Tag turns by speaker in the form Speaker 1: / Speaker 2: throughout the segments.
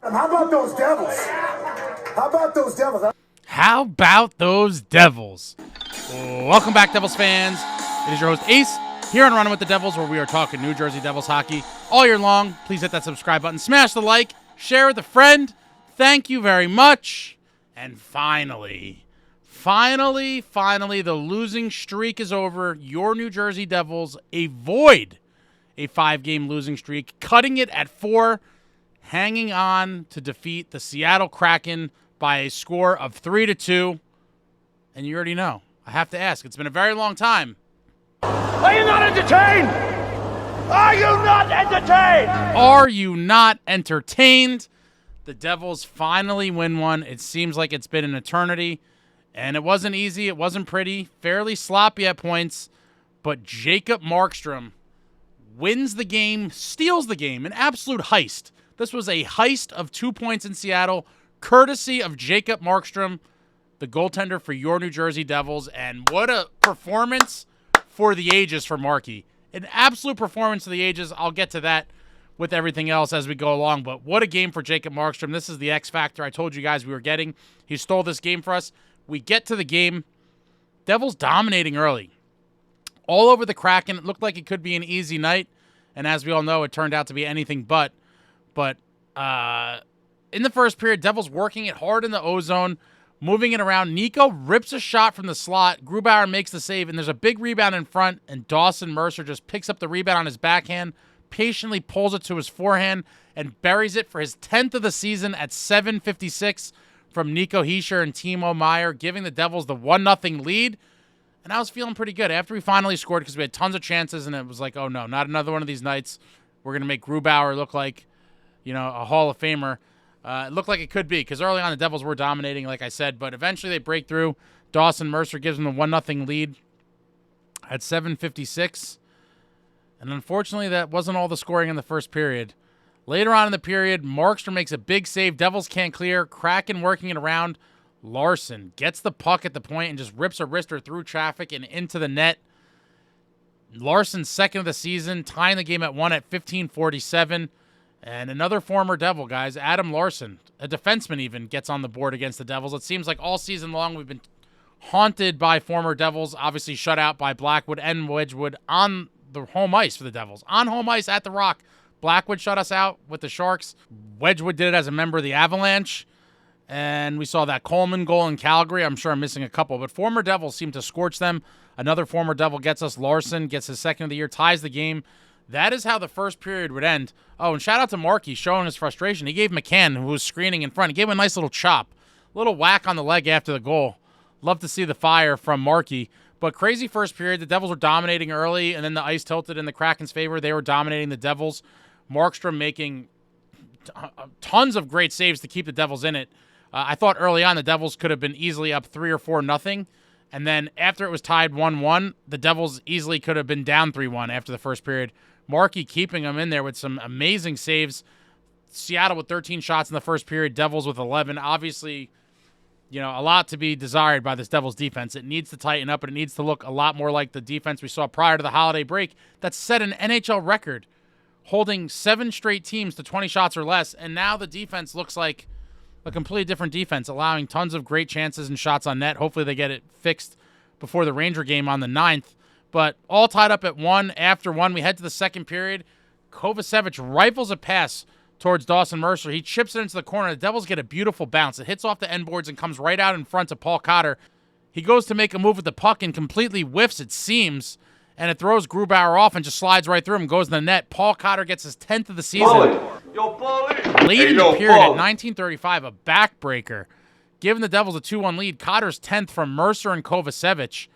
Speaker 1: How about those Devils? How about those Devils?
Speaker 2: How about those Devils? Welcome back, Devils fans. It is your host, Ace, here on Running with the Devils, where we are talking New Jersey Devils hockey all year long. Please hit that subscribe button, smash the like, share with a friend. Thank you very much. And finally, the losing streak is over. Your New Jersey Devils avoid a 5-game losing streak, cutting it at 4, hanging on to defeat the Seattle Kraken by a score of 3-2. And you already know, I have to ask, it's been a very long time.
Speaker 3: Are you not entertained? Are you not entertained?
Speaker 2: Are you not entertained? The Devils finally win one. It seems like it's been an eternity. And it wasn't easy. It wasn't pretty. Fairly sloppy at points. But Jacob Markstrom wins the game, steals the game. An absolute heist. This was a heist of 2 points in Seattle, courtesy of Jacob Markstrom, the goaltender for your New Jersey Devils. And what a performance for the ages for Markey. An absolute performance for the ages. I'll get to that with everything else as we go along. But what a game for Jacob Markstrom. This is the X factor I told you guys we were getting. He stole this game for us. We get to the game. Devils dominating early. All over the Kraken. It looked like it could be an easy night. And as we all know, it turned out to be anything but. But in the first period, Devils working it hard in the O-zone, moving it around. Nico rips a shot from the slot. Grubauer makes the save, and there's a big rebound in front, and Dawson Mercer just picks up the rebound on his backhand, patiently pulls it to his forehand, and buries it for his 10th of the season at 7:56 from Nico Hischier and Timo Meier, giving the Devils the 1-0 lead. And I was feeling pretty good after we finally scored because we had tons of chances, and it was like, oh no, not another one of these nights. We're going to make Grubauer look like, a Hall of Famer. It looked like it could be because early on the Devils were dominating, like I said, but eventually they break through. Dawson Mercer gives them the 1-0 lead at 7:56. And unfortunately, that wasn't all the scoring in the first period. Later on in the period, Markstrom makes a big save. Devils can't clear. Kraken working it around. Larson gets the puck at the point and just rips a wrister through traffic and into the net. Larson's second of the season, tying the game at 1 at 15:47. And another former Devil, guys, Adam Larson, a defenseman even, gets on the board against the Devils. It seems like all season long we've been haunted by former Devils, obviously shut out by Blackwood and Wedgwood on the home ice for the Devils. On home ice at the Rock, Blackwood shut us out with the Sharks. Wedgwood did it as a member of the Avalanche. And we saw that Coleman goal in Calgary. I'm sure I'm missing a couple, but former Devils seem to scorch them. Another former Devil gets us. Larson gets his second of the year, ties the game. That is how the first period would end. Oh, and shout out to Markey showing his frustration. He gave McCann, who was screening in front, he gave him a nice little chop. Little whack on the leg after the goal. Love to see the fire from Markey. But crazy first period. The Devils were dominating early, and then the ice tilted in the Kraken's favor. They were dominating the Devils. Markstrom making tons of great saves to keep the Devils in it. I thought early on the Devils could have been easily up 3 or 4-0. And then after it was tied 1-1, the Devils easily could have been down 3-1 after the first period. Markey keeping them in there with some amazing saves. Seattle with 13 shots in the first period, Devils with 11. Obviously, a lot to be desired by this Devils defense. It needs to tighten up, and it needs to look a lot more like the defense we saw prior to the holiday break that set an NHL record, holding 7 straight teams to 20 shots or less. And now the defense looks like a completely different defense, allowing tons of great chances and shots on net. Hopefully they get it fixed before the Ranger game on the 9th. But all tied up at 1 after 1. We head to the second period. Kovacevic rifles a pass towards Dawson Mercer. He chips it into the corner. The Devils get a beautiful bounce. It hits off the end boards and comes right out in front of Paul Cotter. He goes to make a move with the puck and completely whiffs, it seems, and it throws Grubauer off and just slides right through him, goes in the net. Paul Cotter gets his 10th of the season. Late in the period at 19:35, a backbreaker, giving the Devils a 2-1 lead. Cotter's 10th from Mercer and Kovacevic.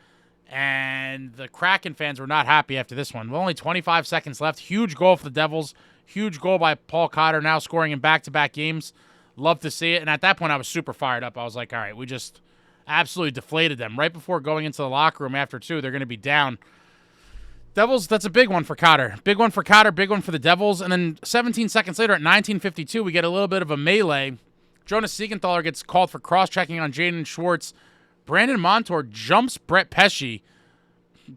Speaker 2: And the Kraken fans were not happy after this one. With only 25 seconds left. Huge goal for the Devils. Huge goal by Paul Cotter, now scoring in back-to-back games. Love to see it. And at that point, I was super fired up. I was like, all right, we just absolutely deflated them. Right before going into the locker room after 2, they're going to be down. Devils, that's a big one for Cotter. Big one for Cotter, big one for the Devils. And then 17 seconds later at 19:52, we get a little bit of a melee. Jonas Siegenthaler gets called for cross-checking on Jaden Schwartz. Brandon Montour jumps Brett Pesce,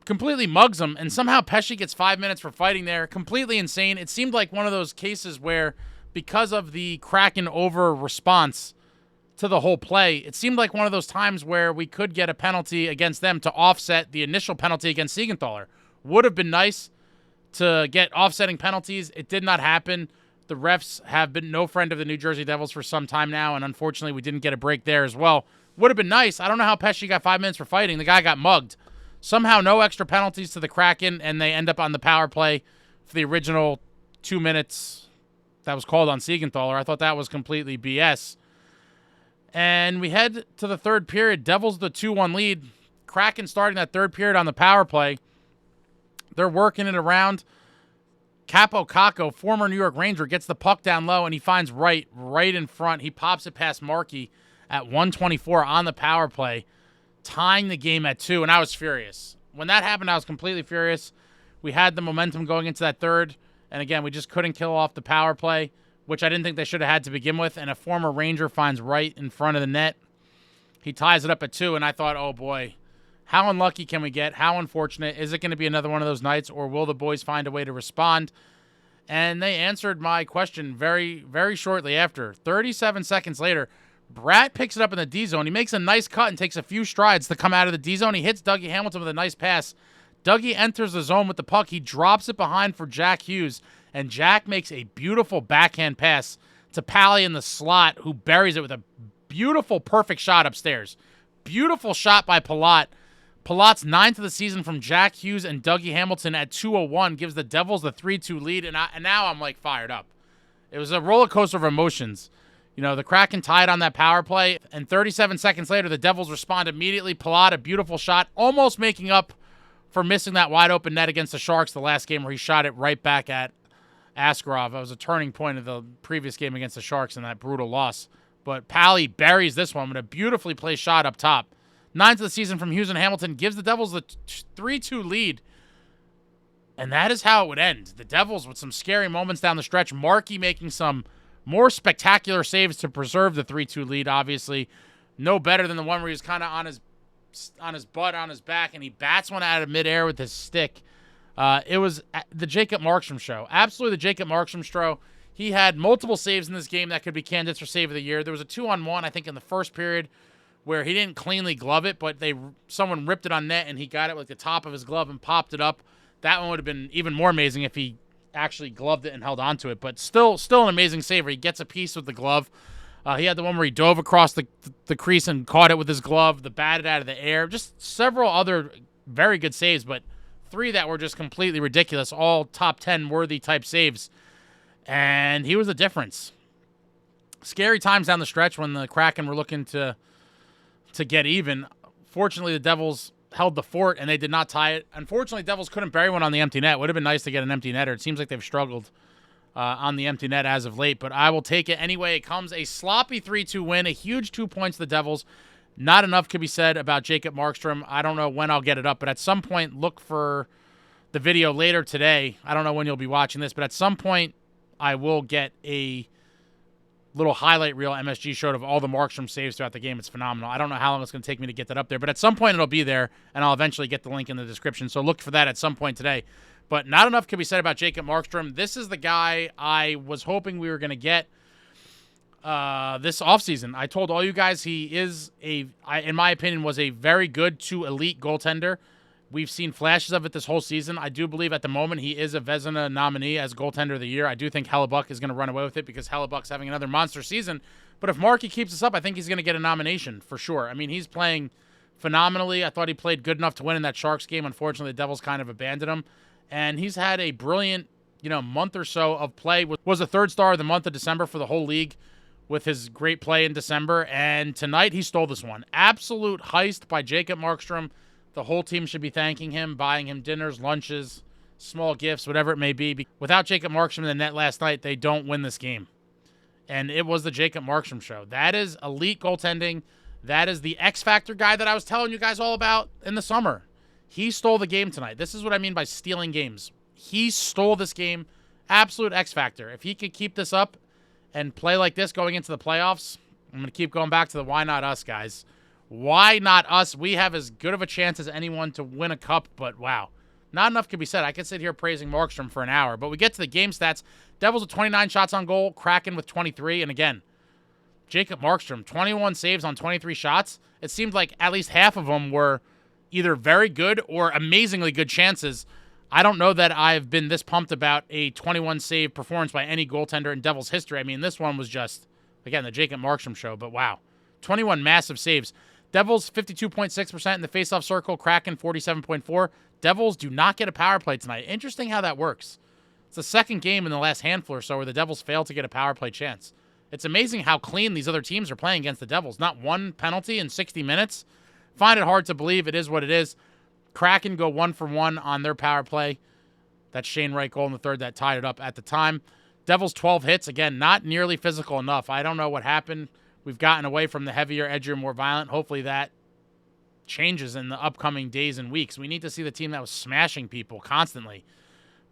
Speaker 2: completely mugs him, and somehow Pesce gets 5 minutes for fighting there. Completely insane. It seemed like one of those cases where because of the Kraken over response to the whole play, it seemed like one of those times where we could get a penalty against them to offset the initial penalty against Siegenthaler. Would have been nice to get offsetting penalties. It did not happen. The refs have been no friend of the New Jersey Devils for some time now, and unfortunately we didn't get a break there as well. Would have been nice. I don't know how Pesci got 5 minutes for fighting. The guy got mugged. Somehow no extra penalties to the Kraken, and they end up on the power play for the original 2 minutes that was called on Siegenthaler. I thought that was completely BS. And we head to the third period. Devils the 2-1 lead. Kraken starting that third period on the power play. They're working it around. Capo Caco, former New York Ranger, gets the puck down low, and he finds right in front. He pops it past Markey at 1:24 on the power play, tying the game at 2, and I was furious. When that happened, I was completely furious. We had the momentum going into that third, and again, we just couldn't kill off the power play, which I didn't think they should have had to begin with, and a former Ranger finds right in front of the net. He ties it up at 2, and I thought, oh boy, how unlucky can we get? How unfortunate? Is it going to be another one of those nights, or will the boys find a way to respond? And they answered my question very, very shortly after. 37 seconds later, Bratt picks it up in the D zone. He makes a nice cut and takes a few strides to come out of the D zone. He hits Dougie Hamilton with a nice pass. Dougie enters the zone with the puck. He drops it behind for Jackhughes, and Jack makes a beautiful backhand pass to Pally in the slot, who buries it with a beautiful, perfect shot upstairs. Beautiful shot by Palat. Palat's 9th of the season from Jackhughes and Dougie Hamilton at 2:01 gives the Devils the 3-2 lead, and now I'm like fired up. It was a roller coaster of emotions. You know, the Kraken tied on that power play, and 37 seconds later, the Devils respond immediately. Palat, a beautiful shot, almost making up for missing that wide open net against the Sharks the last game where he shot it right back at Askarov. That was a turning point of the previous game against the Sharks in that brutal loss. But Pally buries this one with a beautifully placed shot up top. 9th of the season from Hughes and Hamilton gives the Devils the 3-2 lead. And that is how it would end. The Devils with some scary moments down the stretch. Markey making some more spectacular saves to preserve the 3-2 lead, obviously. No better than the one where he was kind of on his butt, on his back, and he bats one out of midair with his stick. It was the Jacob Markstrom show. Absolutely the Jacob Markstrom show. He had multiple saves in this game that could be candidates for save of the year. There was a 2-on-1, I think, in the first period where he didn't cleanly glove it, but someone ripped it on net, and he got it with the top of his glove and popped it up. That one would have been even more amazing if he actually gloved it and held onto it, but still an amazing save where he gets a piece with the glove. He had the one where he dove across the crease and caught it with his glove, the batted out of the air. Just several other very good saves, but 3 that were just completely ridiculous, all top 10 worthy type saves. And he was the difference. Scary times down the stretch when the Kraken were looking to get even. Fortunately, the Devils held the fort, and they did not tie it. Unfortunately, Devils couldn't bury one on the empty net. Would have been nice to get an empty netter. It seems like they've struggled on the empty net as of late, but I will take it anyway. It comes a sloppy 3-2 win, a huge 2 points to the Devils. Not enough could be said about Jacob Markstrom. I don't know when I'll get it up, but at some point, look for the video later today. I don't know when you'll be watching this, but at some point, I will get a little highlight reel MSG showed of all the Markstrom saves throughout the game. It's phenomenal. I don't know how long it's going to take me to get that up there, but at some point it'll be there, and I'll eventually get the link in the description. So look for that at some point today. But not enough can be said about Jacob Markstrom. This is the guy I was hoping we were going to get this offseason. I told all you guys he is, in my opinion, was a very good to elite goaltender. We've seen flashes of it this whole season. I do believe at the moment he is a Vezina nominee as goaltender of the year. I do think Hellebuck is going to run away with it because Hellebuck's having another monster season. But if Markey keeps this up, I think he's going to get a nomination for sure. I mean, he's playing phenomenally. I thought he played good enough to win in that Sharks game. Unfortunately, the Devils kind of abandoned him. And he's had a brilliant, month or so of play. Was the 3rd star of the month of December for the whole league with his great play in December. And tonight he stole this one. Absolute heist by Jacob Markstrom. The whole team should be thanking him, buying him dinners, lunches, small gifts, whatever it may be. Without Jacob Markstrom in the net last night, they don't win this game. And it was the Jacob Markstrom show. That is elite goaltending. That is the X Factor guy that I was telling you guys all about in the summer. He stole the game tonight. This is what I mean by stealing games. He stole this game. Absolute X Factor. If he could keep this up and play like this going into the playoffs, I'm going to keep going back to the why not us, guys. Why not us? We have as good of a chance as anyone to win a cup, but wow. Not enough can be said. I could sit here praising Markstrom for an hour, but we get to the game stats. Devils with 29 shots on goal, Kraken with 23, and again, Jacob Markstrom, 21 saves on 23 shots. It seemed like at least half of them were either very good or amazingly good chances. I don't know that I've been this pumped about a 21 save performance by any goaltender in Devils history. I mean, this one was just, again, the Jacob Markstrom show, but wow. 21 massive saves. Devils 52.6% in the faceoff circle, Kraken 47.4%. Devils do not get a power play tonight. Interesting how that works. It's the second game in the last handful or so where the Devils fail to get a power play chance. It's amazing how clean these other teams are playing against the Devils. Not one penalty in 60 minutes. Find it hard to believe. It is what it is. Kraken go 1 for 1 on their power play. That Shane Wright goal in the third that tied it up at the time. Devils 12 hits. Again, not nearly physical enough. I don't know what happened. We've gotten away from the heavier, edgier, more violent. Hopefully that changes in the upcoming days and weeks. We need to see the team that was smashing people constantly.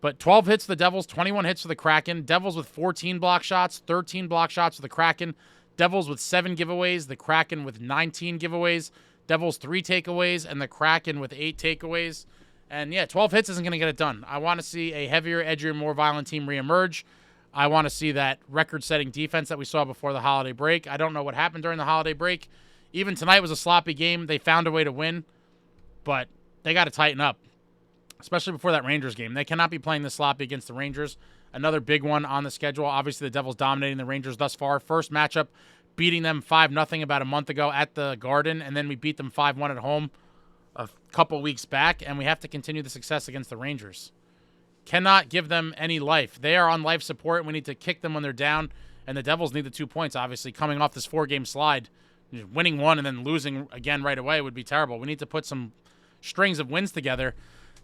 Speaker 2: But 12 hits for the Devils, 21 hits for the Kraken. Devils with 14 block shots, 13 block shots for the Kraken. Devils with 7 giveaways, the Kraken with 19 giveaways. Devils 3 takeaways, and the Kraken with 8 takeaways. And yeah, 12 hits isn't going to get it done. I want to see a heavier, edgier, more violent team reemerge. I want to see that record-setting defense that we saw before the holiday break. I don't know what happened during the holiday break. Even tonight was a sloppy game. They found a way to win, but they got to tighten up, especially before that Rangers game. They cannot be playing this sloppy against the Rangers. Another big one on the schedule. Obviously, the Devils dominating the Rangers thus far. First matchup, beating them 5-0 about a month ago at the Garden, and then we beat them 5-1 at home a couple weeks back, and we have to continue the success against the Rangers. Cannot give them any life. They are on life support. We need to kick them when they're down, and the Devils need the 2 points, obviously, coming off this 4-game slide. Winning one and then losing again right away would be terrible. We need to put some strings of wins together,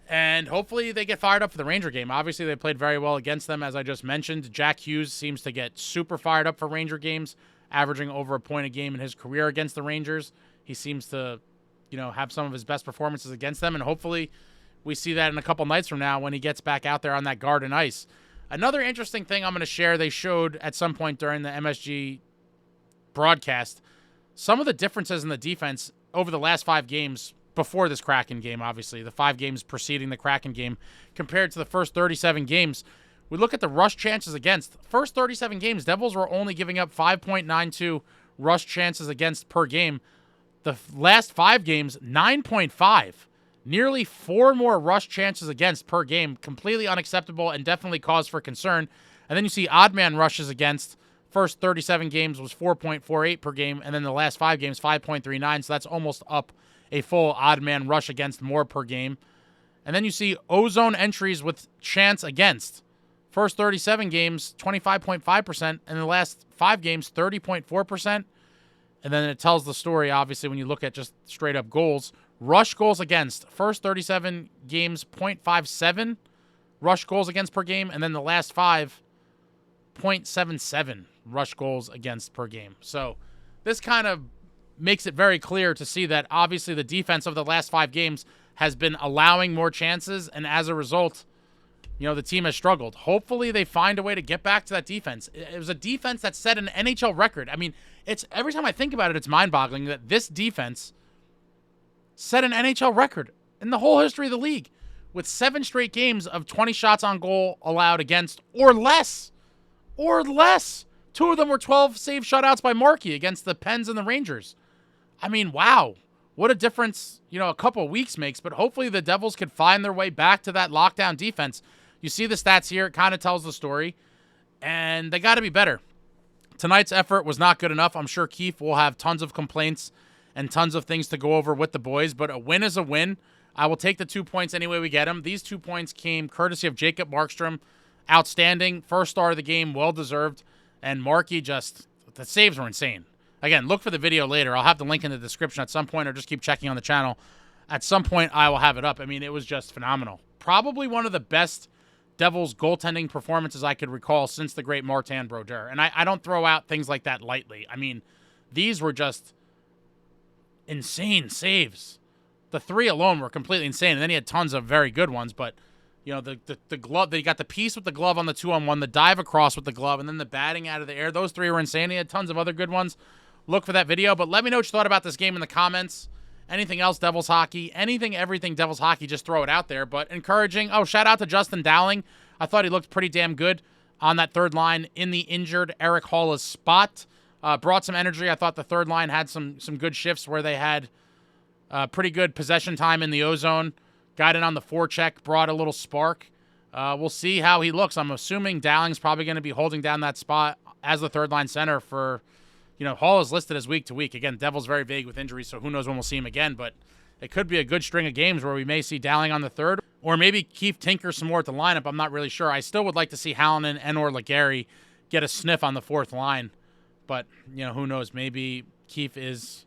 Speaker 2: and hopefully they get fired up for the Ranger game. Obviously, they played very well against them, as I just mentioned. Jackhughes seems to get super fired up for Ranger games, averaging over a point a game in his career against the Rangers. He seems to, have some of his best performances against them, and hopefully we see that in a couple nights from now when he gets back out there on that Garden ice. Another interesting thing I'm going to share, they showed at some point during the MSG broadcast, some of the differences in the defense over the last 5 games before this Kraken game, obviously, the 5 games preceding the Kraken game, compared to the first 37 games. We look at the rush chances against. First 37 games, Devils were only giving up 5.92 rush chances against per game. The last 5 games, 9.5. Nearly 4 more rush chances against per game. Completely unacceptable and definitely cause for concern. And then you see odd man rushes against. First 37 games was 4.48 per game, and then the last 5 games, 5.39, so that's almost up a full odd man rush against more per game. And then you see ozone entries with chance against. First 37 games, 25.5%, and the last 5 games, 30.4%. And then it tells the story, obviously, when you look at just straight up goals. Rush goals against. First 37 games, 0.57 rush goals against per game, and then the last 5, 0.77 rush goals against per game. So this kind of makes it very clear to see that obviously the defense of the last 5 games has been allowing more chances, and as a result, the team has struggled. Hopefully they find a way to get back to that defense. It was a defense that set an NHL record. I mean, it's every time I think about it, it's mind-boggling that this defense set an NHL record in the whole history of the league with 7 straight games of 20 shots on goal allowed against or less. 2 of them were 12 save shutouts by Markey against the Pens and the Rangers. I mean, wow. What a difference, a couple of weeks makes, but hopefully the Devils could find their way back to that lockdown defense. You see the stats here. It kind of tells the story, and they got to be better. Tonight's effort was not good enough. I'm sure Keefe will have tons of complaints and tons of things to go over with the boys, but a win is a win. I will take the 2 points any way we get them. These 2 points came courtesy of Jacob Markstrom. Outstanding. First star of the game. Well-deserved. And Markey the saves were insane. Again, look for the video later. I'll have the link in the description at some point, or just keep checking on the channel. At some point, I will have it up. I mean, it was just phenomenal. Probably one of the best Devils goaltending performances I could recall since the great Martin Brodeur. And I don't throw out things like that lightly. I mean, these were just insane saves. The 3 alone were completely insane. And then he had tons of very good ones, but the glove, they got the piece with the glove on the 2-on-1, the dive across with the glove, and then the batting out of the air. Those 3 were insane. He had tons of other good ones. Look for that video, but let me know what you thought about this game in the comments. Anything else Devils hockey, anything, everything Devils hockey, just throw it out there. But encouraging. Oh, shout out to Justin Dowling. I thought he looked pretty damn good on that third line in the injured Eric Haula's spot. Brought some energy. I thought the third line had some good shifts where they had pretty good possession time in the O-zone. Got in on the forecheck, brought a little spark. We'll see how he looks. I'm assuming Dowling's probably going to be holding down that spot as the third line center for, Hall is listed as week to week. Again, Devils very vague with injuries, so who knows when we'll see him again, but it could be a good string of games where we may see Dowling on the third, or maybe Keefe tinkers some more at the lineup. I'm not really sure. I still would like to see Hallinan and or Legary get a sniff on the fourth line, but, who knows? Maybe Keefe is,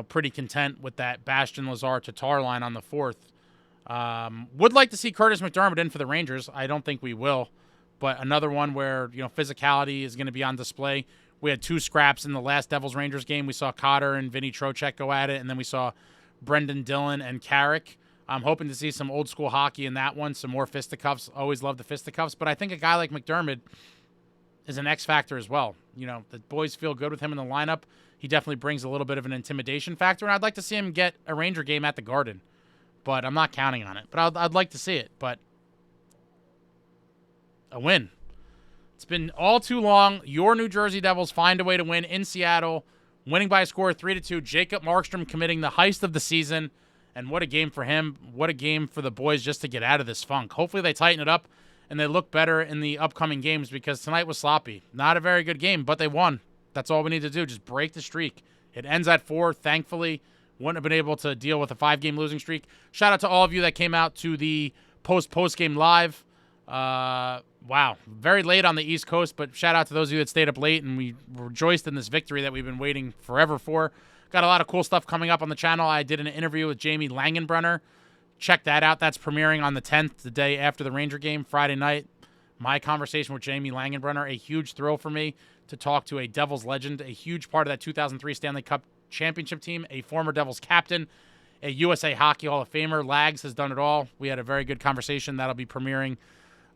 Speaker 2: pretty content with that Bastian Lazar Tatar line on the fourth. Would like to see Curtis McDermott in for the Rangers. I don't think we will, but another one where, physicality is going to be on display. We had 2 scraps in the last Devils-Rangers game. We saw Cotter and Vinny Trocheck go at it, and then we saw Brendan Dillon and Carrick. I'm hoping to see some old-school hockey in that one, some more fisticuffs. Always love the fisticuffs, but I think a guy like McDermott is an X factor as well. The boys feel good with him in the lineup. He definitely brings a little bit of an intimidation factor, and I'd like to see him get a Ranger game at the Garden, but I'm not counting on it. But I'd like to see it, but a win. It's been all too long. Your New Jersey Devils find a way to win in Seattle, winning by a score of 3-2. Jacob Markstrom committing the heist of the season, and what a game for him. What a game for the boys just to get out of this funk. Hopefully they tighten it up and they look better in the upcoming games, because tonight was sloppy. Not a very good game, but they won. That's all we need to do, just break the streak. It ends at 4, thankfully. Wouldn't have been able to deal with a 5-game losing streak. Shout out to all of you that came out to the post-game live. Wow, very late on the East Coast, but shout out to those of you that stayed up late, and we rejoiced in this victory that we've been waiting forever for. Got a lot of cool stuff coming up on the channel. I did an interview with Jamie Langenbrunner. Check that out. That's premiering on the 10th, the day after the Ranger game, Friday night. My conversation with Jamie Langenbrunner, a huge thrill for me to talk to a Devils legend, a huge part of that 2003 Stanley Cup championship team, a former Devils captain, a USA Hockey Hall of Famer. Lags has done it all. We had a very good conversation. That'll be premiering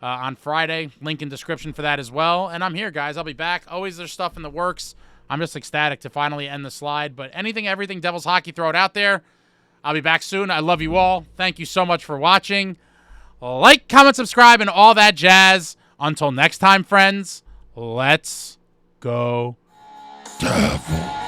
Speaker 2: on Friday. Link in description for that as well. And I'm here, guys. I'll be back. Always there's stuff in the works. I'm just ecstatic to finally end the slide. But anything, everything Devils hockey, throw it out there. I'll be back soon. I love you all. Thank you so much for watching. Like, comment, subscribe, and all that jazz. Until next time, friends, let's go Devils.